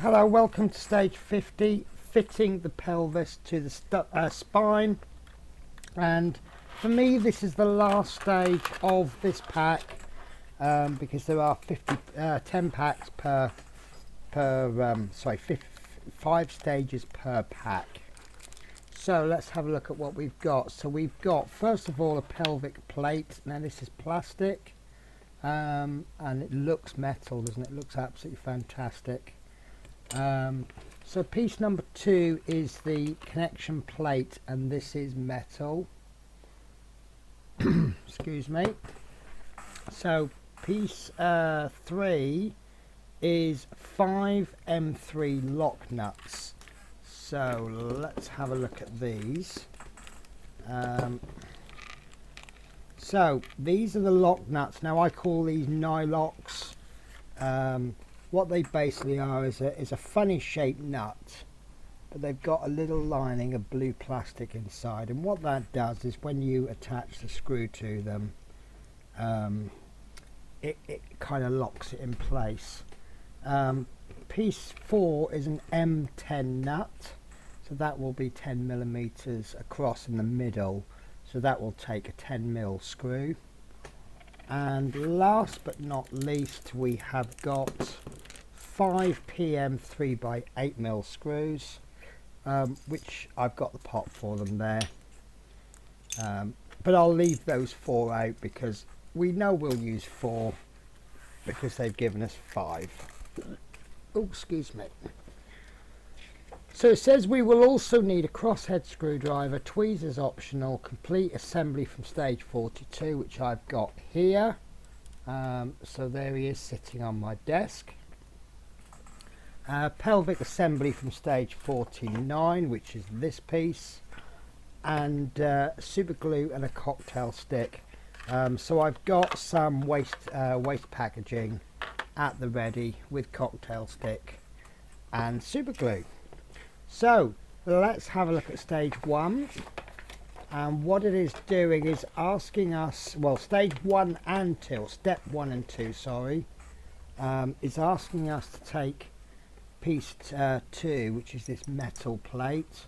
Hello, welcome to stage 50, fitting the pelvis to the spine. And for me, this is the last stage of this pack because there are 10 packs per 5 stages per pack. So let's have a look at what we've got. So we've got, first of all, a pelvic plate. Now this is plastic and it looks metal, doesn't it? It looks absolutely fantastic. So piece number 2 is the connection plate, and this is metal. Excuse me. So piece 3 is 5 M3 lock nuts. So let's have a look at these. So these are the lock nuts. Now I call these nylocks. What they basically are is a funny shaped nut, but they've got a little lining of blue plastic inside, and what that does is when you attach the screw to them, it kind of locks it in place. Piece 4 is an M10 nut, so that will be 10 millimeters across in the middle, so that will take a 10 mil screw. And last but not least, we have got 5 PM 3x8mm screws, which I've got the pot for them there, but I'll leave those 4 out because we know we'll use 4 because they've given us 5. Oh, excuse me. So it says we will also need a crosshead screwdriver, tweezers optional, complete assembly from stage 42, which I've got here. So there he is sitting on my desk. Pelvic assembly from stage 49, which is this piece, and super glue and a cocktail stick. So I've got some waste packaging at the ready with cocktail stick and super glue. So let's have a look at stage 1, and what it is doing is asking us, well, stage 1 and 2, step 1 and 2, sorry, is asking us to take piece 2, which is this metal plate,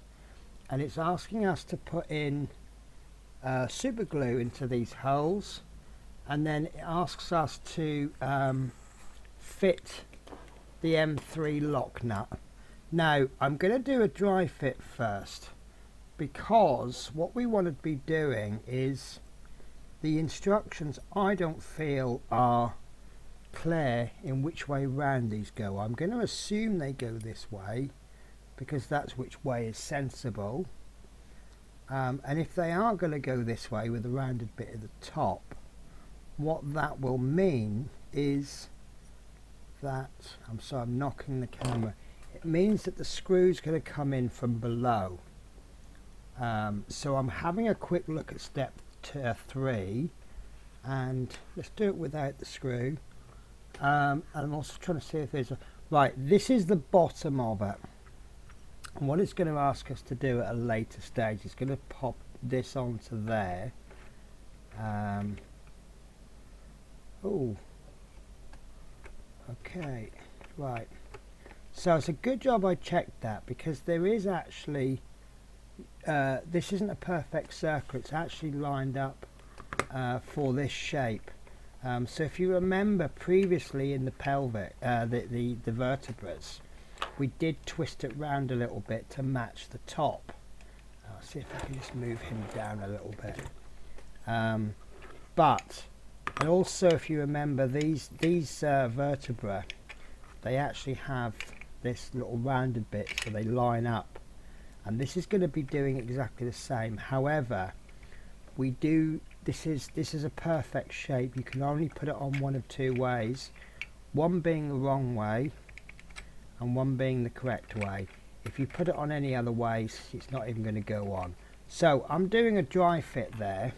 and it's asking us to put in super glue into these holes, and then it asks us to fit the M3 lock nut. Now I'm going to do a dry fit first, because what we want to be doing is, the instructions I don't feel are clear in which way round these go. I'm going to assume they go this way because that's which way is sensible, and if they are going to go this way with the rounded bit at the top, what that will mean is that, I'm sorry, I'm knocking the camera, it means that the screw's going to come in from below. So I'm having a quick look at step 3, and let's do it without the screw. And I'm also trying to see if there's a, right, this is the bottom of it, and what it's going to ask us to do at a later stage is going to pop this onto there. Oh, okay, right, so it's a good job I checked that, because there is actually this isn't a perfect circle, it's actually lined up for this shape. So if you remember previously in the pelvic, the vertebrae, we did twist it round a little bit to match the top. I'll see if I can just move him down a little bit. And also if you remember, these vertebrae, they actually have this little rounded bit, so they line up. And this is going to be doing exactly the same. However, this is a perfect shape. You can only put it on one of 2 ways, one being the wrong way and one being the correct way. If you put it on any other ways, it's not even going to go on. So I'm doing a dry fit there,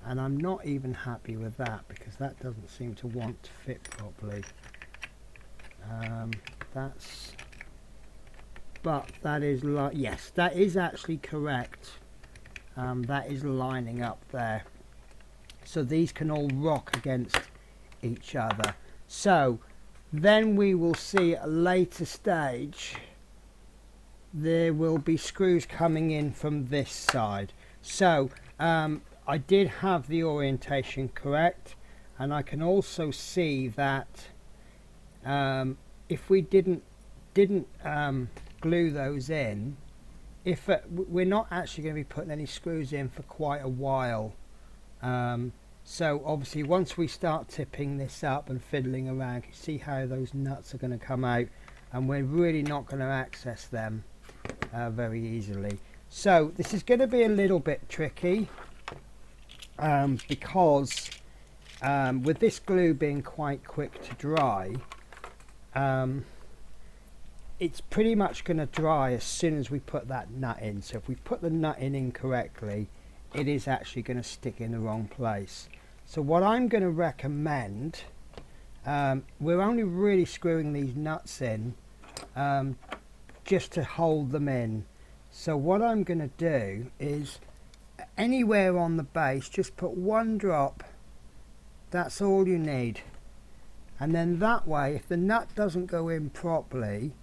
and I'm not even happy with that because that doesn't seem to want to fit properly. But that is yes, that is actually correct. That is lining up there, so these can all rock against each other. So Then we will see at a later stage there will be screws coming in from this side. So I did have the orientation correct, and I can also see that if we didn't glue those in, if we're not actually going to be putting any screws in for quite a while, so obviously once we start tipping this up and fiddling around, you see how those nuts are going to come out, and we're really not going to access them very easily. So this is going to be a little bit tricky, because with this glue being quite quick to dry, it's pretty much going to dry as soon as we put that nut in. So if we put the nut in incorrectly, it is actually going to stick in the wrong place. So what I'm going to recommend, we're only really screwing these nuts in just to hold them in. So what I'm going to do is, anywhere on the base, just put one drop. That's all you need. And then that way, if the nut doesn't go in properly,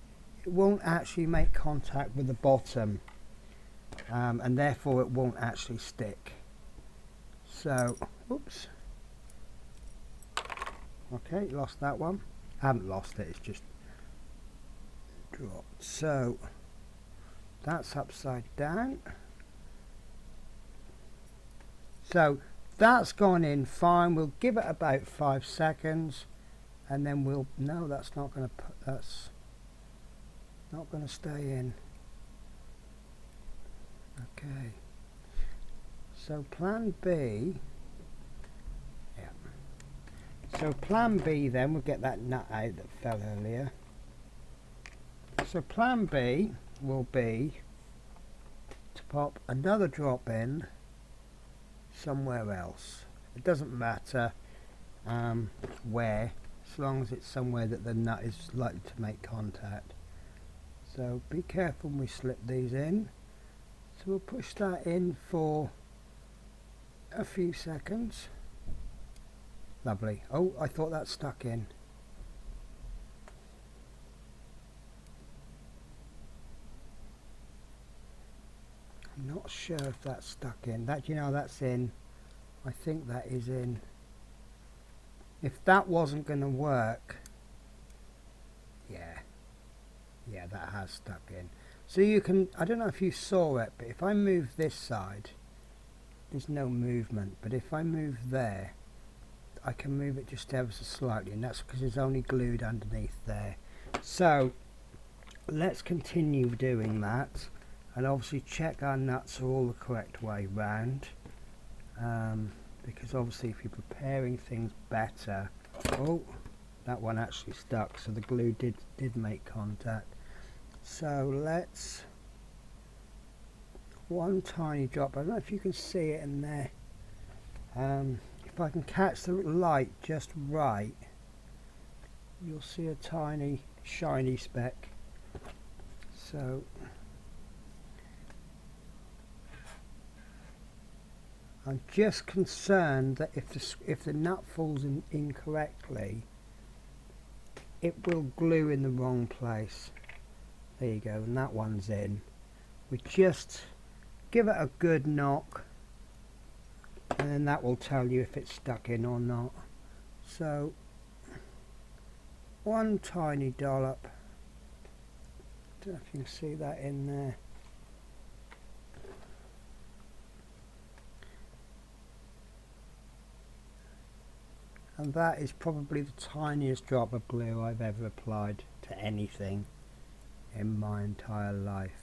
it won't actually make contact with the bottom, and therefore it won't actually stick. So, oops. Okay, lost that one. I haven't lost it, it's just dropped. So that's upside down. So that's gone in fine. We'll give it about 5 seconds, and then we'll, no, that's not going to put, that's not going to stay in. Okay, so plan B, yeah, so plan B then, we'll get that nut out that fell earlier. So plan B will be to pop another drop in somewhere else. It doesn't matter where, as long as it's somewhere that the nut is likely to make contact. So be careful when we slip these in. So we'll push that in for a few seconds. Lovely. Oh, I thought that stuck in. I'm not sure if that's stuck in. That, you know, that's in. I think that is in. If that wasn't going to work, yeah, that has stuck in. So you can, I don't know if you saw it, but if I move this side, there's no movement. But if I move there, I can move it just ever so slightly, and that's because it's only glued underneath there. So let's continue doing that, and obviously check our nuts are all the correct way round, because obviously if you're preparing things better, oh, that one actually stuck, so the glue did make contact. So let's, one tiny drop, I don't know if you can see it in there, if I can catch the light just right, you'll see a tiny shiny speck. So I'm just concerned that if the nut falls in incorrectly, it will glue in the wrong place. There you go, and that one's in. We just give it a good knock, and then that will tell you if it's stuck in or not. So one tiny dollop. Don't know if you can see that in there. And that is probably the tiniest drop of glue I've ever applied to anything in my entire life.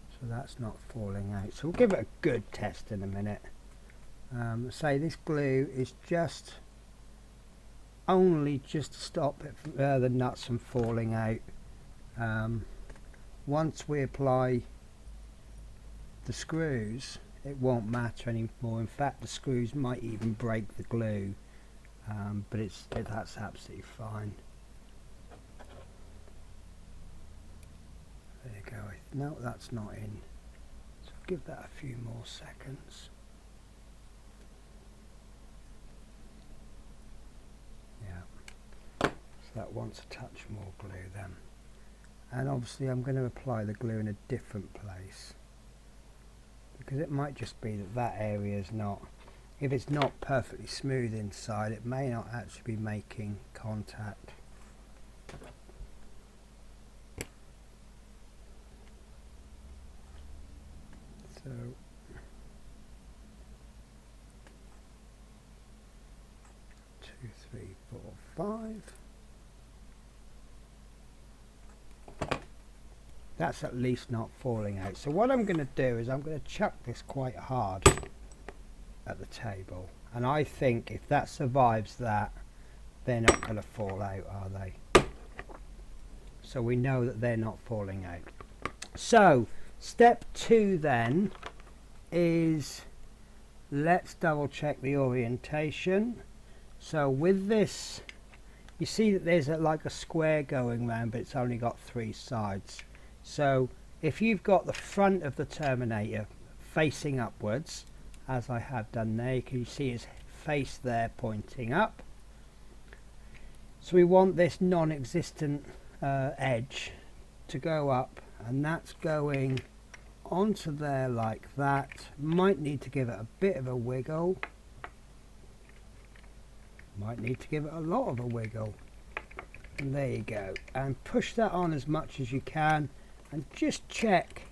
So that's not falling out. So we'll give it a good test in a minute. Say this glue is just only just to stop it from, the nuts from falling out. Once we apply the screws, it won't matter anymore. In fact, the screws might even break the glue, but that's absolutely fine. There you go. No, that's not in. So give that a few more seconds. that wants a touch more glue then. And obviously I'm going to apply the glue in a different place, because it might just be that that area is not, if it's not perfectly smooth inside, it may not actually be making contact. So 2, 3, 4, 5. That's at least not falling out. So what I'm going to do is I'm going to chuck this quite hard at the table, and I think if that survives that, they're not going to fall out, are they? So we know that they're not falling out. So step 2 then is, let's double check the orientation. So with this, you see that there's like a square going round, but it's only got 3 sides. So if you've got the front of the Terminator facing upwards, as I have done there, you can see his face there pointing up. So we want this non-existent edge to go up, and that's going onto there like that. Might need to give it a bit of a wiggle. Might need to give it a lot of a wiggle. And there you go. And push that on as much as you can. And just check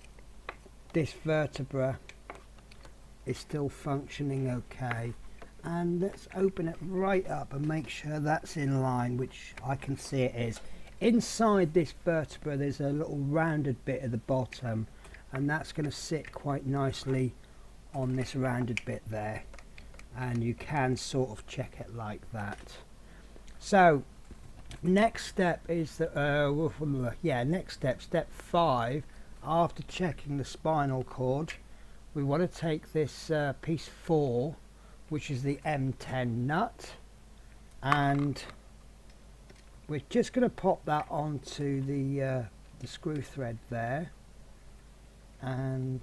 this vertebra is still functioning okay. And let's open it right up and make sure that's in line, which I can see it is. Inside this vertebra there's a little rounded bit at the bottom, and that's going to sit quite nicely on this rounded bit there, and you can sort of check it like that. So next step is the next step, step 5. After checking the spinal cord, we want to take this piece 4, which is the M10 nut, and we're just going to pop that onto the screw thread there, and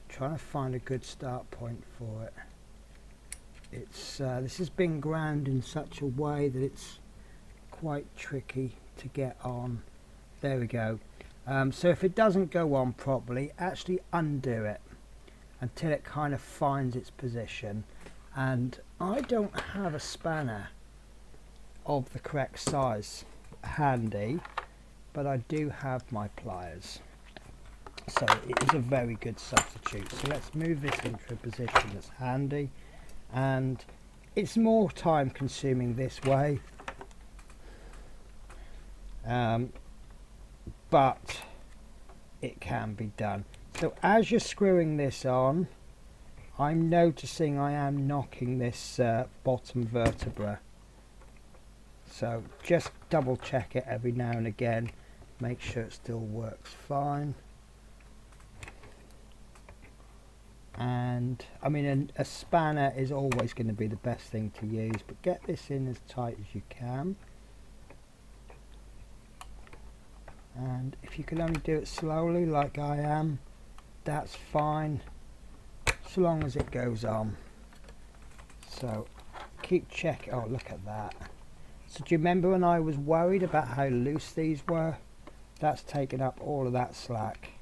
trying to find a good start point for it. It's this has been ground in such a way that it's quite tricky to get on. There we go. So if it doesn't go on properly, actually undo it until it kind of finds its position. And I don't have a spanner of the correct size handy, but I do have my pliers, so it is a very good substitute. So let's move this into a position that's handy, and it's more time consuming this way, but it can be done. So as you're screwing this on, I'm noticing I am knocking this bottom vertebra, so just double check it every now and again, make sure it still works fine. And I mean, a spanner is always going to be the best thing to use, but get this in as tight as you can. And if you can only do it slowly like I am, that's fine, so long as it goes on. So keep checking. Oh, look at that. So do you remember when I was worried about how loose these were? That's taken up all of that slack.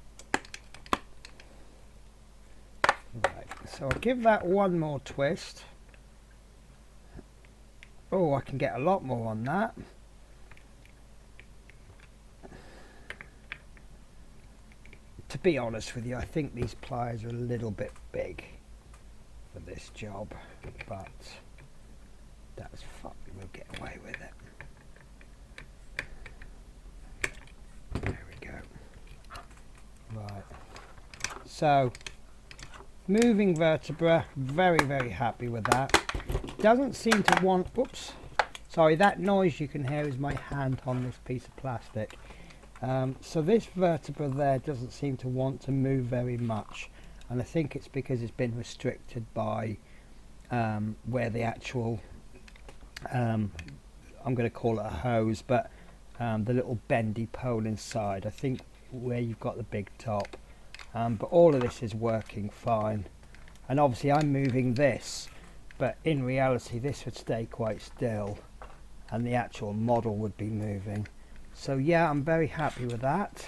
Right, so I'll give that one more twist. Oh, I can get a lot more on that. To be honest with you, I think these pliers are a little bit big for this job, but that's fine, we'll get away with it. There we go. Right, so moving vertebra, very happy with that. Doesn't seem to want, oops, sorry, that noise you can hear is my hand on this piece of plastic. So this vertebra there doesn't seem to want to move very much, and I think it's because it's been restricted by where the actual I'm going to call it a hose, but the little bendy pole inside, I think where you've got the big top. But all of this is working fine, and obviously I'm moving this, but in reality this would stay quite still, and the actual model would be moving. So yeah, I'm very happy with that.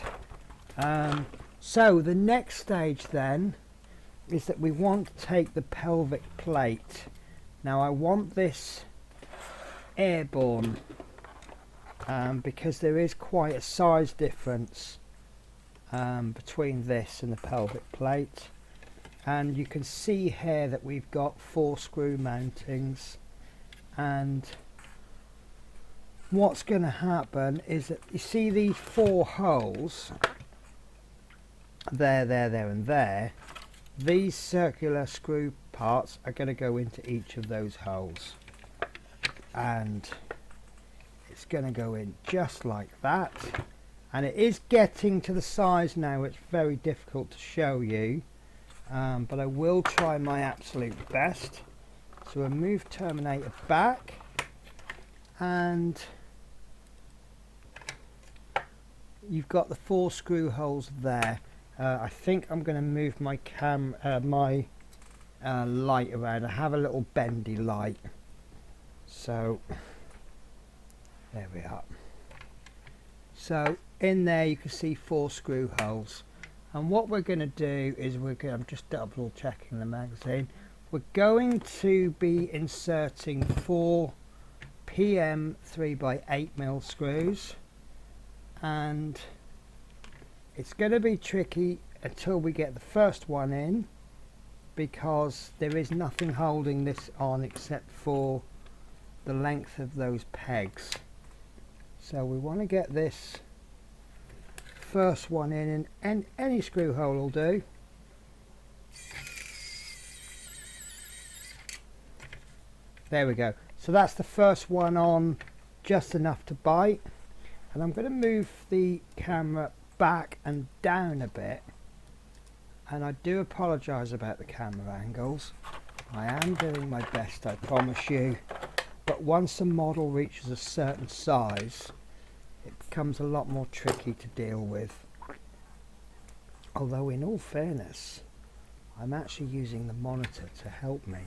So the next stage then is that we want to take the pelvic plate. Now I want this airborne because there is quite a size difference between this and the pelvic plate, and you can see here that we've got 4 screw mountings, and what's going to happen is that you see these 4 holes there, and there. These circular screw parts are going to go into each of those holes, and it's going to go in just like that. And it is getting to the size now it's very difficult to show you, but I will try my absolute best. So we'll move Terminator back, and you've got the 4 screw holes there. I think I'm going to move my light around. I have a little bendy light, so there we are. So in there you can see 4 screw holes, and what we're going to do is I'm just double checking the magazine. We're going to be inserting 4 PM 3x8mm screws, and it's going to be tricky until we get the first one in, because there is nothing holding this on except for the length of those pegs. So we want to get this first one in, and any screw hole will do. There we go. So that's the first one on, just enough to bite. And I'm going to move the camera back and down a bit, and I do apologise about the camera angles. I am doing my best, I promise you, but once a model reaches a certain size it becomes a lot more tricky to deal with. Although in all fairness, I'm actually using the monitor to help me.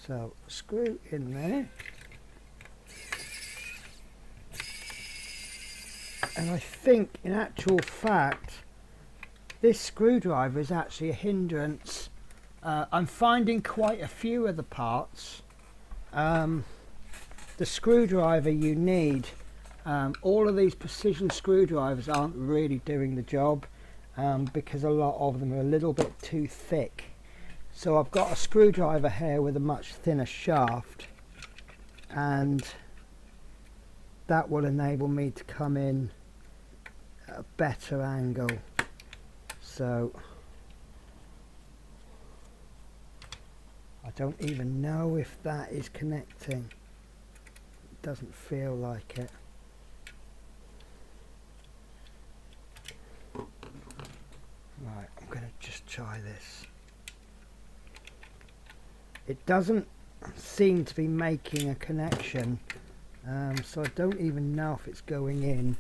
So screw in there, and I think in actual fact this screwdriver is actually a hindrance. I'm finding quite a few of the parts, the screwdriver you need, all of these precision screwdrivers aren't really doing the job, because a lot of them are a little bit too thick. So I've got a screwdriver here with a much thinner shaft, and that will enable me to come in at a better angle. So I don't even know if that is connecting. It doesn't feel like it. Right, I'm going to just try this. It doesn't seem to be making a connection, so I don't even know if it's going in,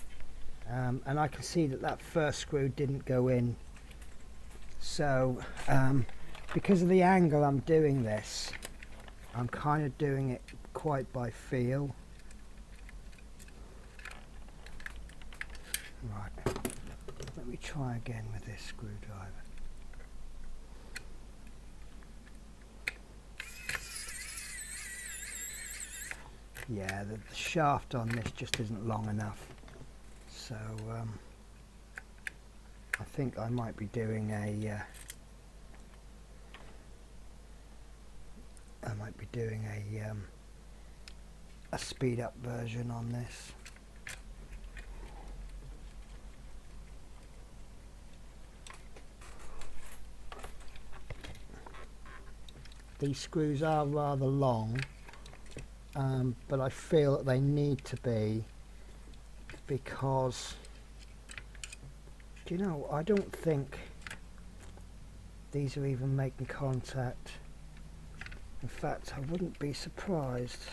and I can see that that first screw didn't go in. So because of the angle I'm doing this, I'm kind of doing it quite by feel. Right, let me try again with this screwdriver. Yeah, the shaft on this just isn't long enough, so I think I might be doing a speed up version on this. These screws are rather long, but I feel that they need to be, because, do you know, I don't think these are even making contact. In fact, I wouldn't be surprised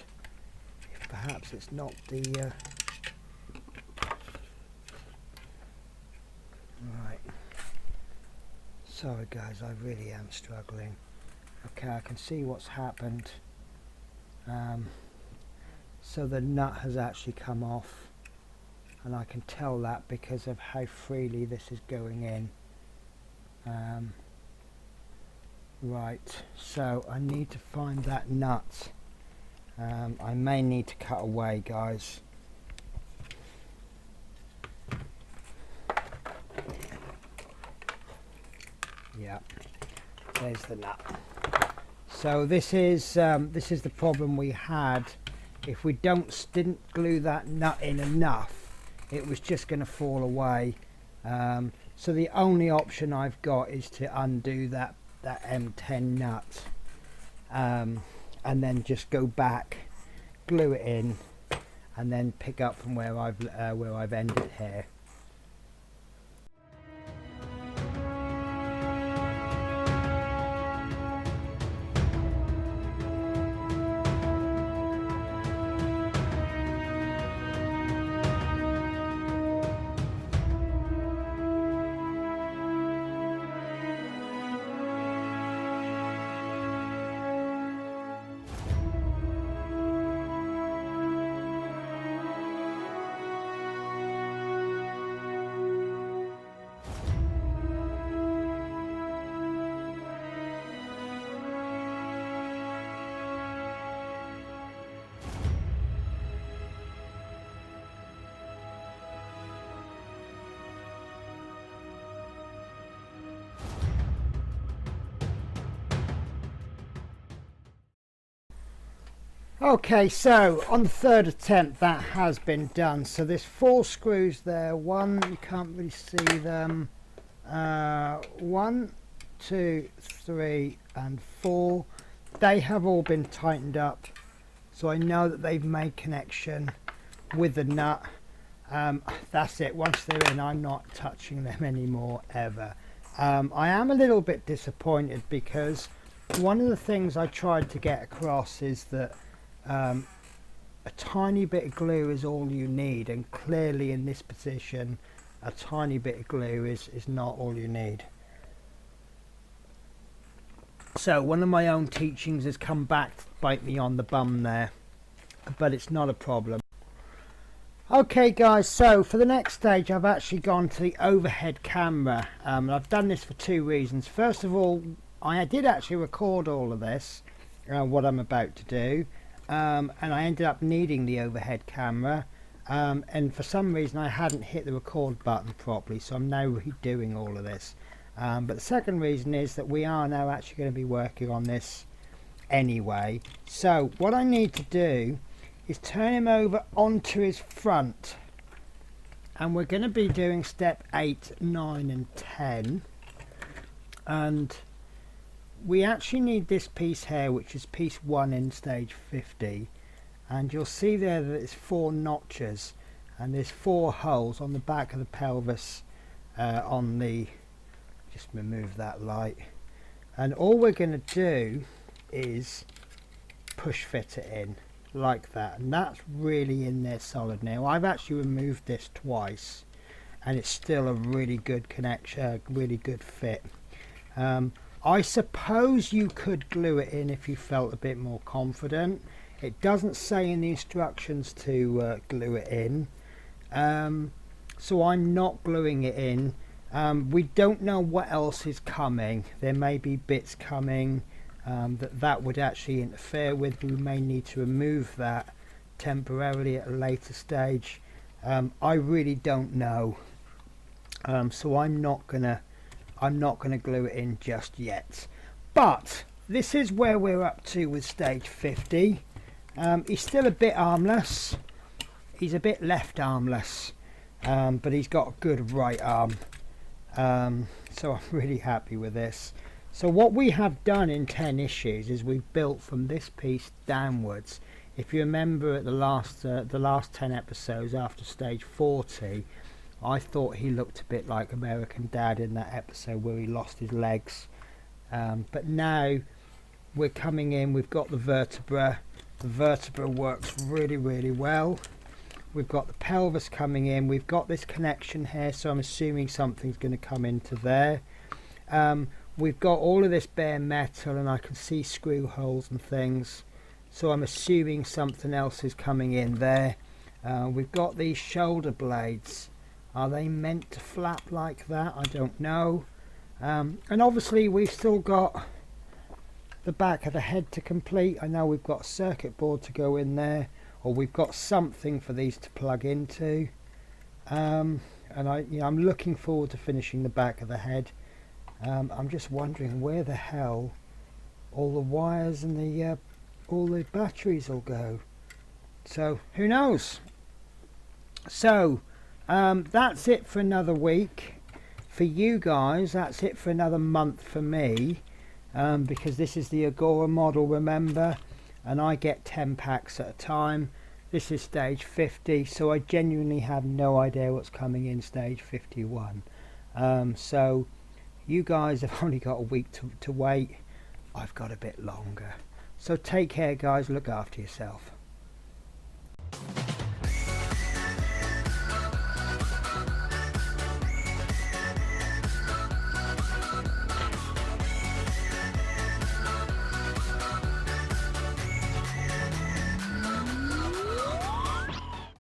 if perhaps it's not the right. Sorry guys, I really am struggling. Okay, I can see what's happened. So the nut has actually come off, and I can tell that because of how freely this is going in. Right, so I need to find that nut. I may need to cut away, guys. Yeah, there's the nut. So this is the problem we had. If we didn't glue that nut in enough, it was just going to fall away. So the only option I've got is to undo that M10 nut, and then just go back, glue it in, and then pick up from where I've ended here. Okay, so on the third attempt that has been done. So there's 4 screws there. One, you can't really see them. 1, 2, 3 and 4. They have all been tightened up, so I know that they've made connection with the nut. That's it. Once they're in, I'm not touching them anymore ever. I am a little bit disappointed because one of the things I tried to get across is that a tiny bit of glue is all you need, and clearly in this position a tiny bit of glue is not all you need. So one of my own teachings has come back to bite me on the bum there, but it's not a problem. Okay guys, so for the next stage I've actually gone to the overhead camera. I've done this for 2 reasons. First of all, I did actually record all of this, what I'm about to do. And I ended up needing the overhead camera, and for some reason I hadn't hit the record button properly, so I'm now redoing all of this. But the second reason is that we are now actually going to be working on this anyway. So what I need to do is turn him over onto his front, and we're going to be doing step 8, 9 and 10, and we actually need this piece here, which is piece 1 in stage 50, and you'll see there that it's 4 notches and there's 4 holes on the back of the pelvis, on the, just remove that light, and all we're going to do is push fit it in like that, and that's really in there solid. Now I've actually removed this twice and it's still a really good connection, really good fit. I suppose you could glue it in if you felt a bit more confident. It doesn't say in the instructions to glue it in, so I'm not gluing it in. We don't know what else is coming. There may be bits coming that would actually interfere with. We may need to remove that temporarily at a later stage. I really don't know, so I'm not gonna glue it in just yet. But this is where we're up to with stage 50. He's still a bit armless. He's a bit left armless, but he's got a good right arm. So I'm really happy with this. So what we have done in 10 issues is we've built from this piece downwards. If you remember at the last 10 episodes after stage 40, I thought he looked a bit like American Dad in that episode where he lost his legs. But now we're coming in, we've got the vertebra. The vertebra works really, really well. We've got the pelvis coming in. We've got this connection here, so I'm assuming something's going to come into there. We've got all of this bare metal, and I can see screw holes and things. so I'm assuming something else is coming in there. We've got these shoulder blades. Are they meant to flap like that? I don't know. And obviously we've still got the back of the head to complete. I know we've got a circuit board to go in there, or we've got something for these to plug into. And I'm looking forward to finishing the back of the head. I'm just wondering where the hell all the wires and the all the batteries will go. So who knows? So that's it for another week for you guys. That's it for another month for me, because this is the Agora model, remember, and I get 10 packs at a time. This is stage 50, so I genuinely have no idea what's coming in stage 51. So you guys have only got a week to wait. I've got a bit longer. So take care guys, look after yourself.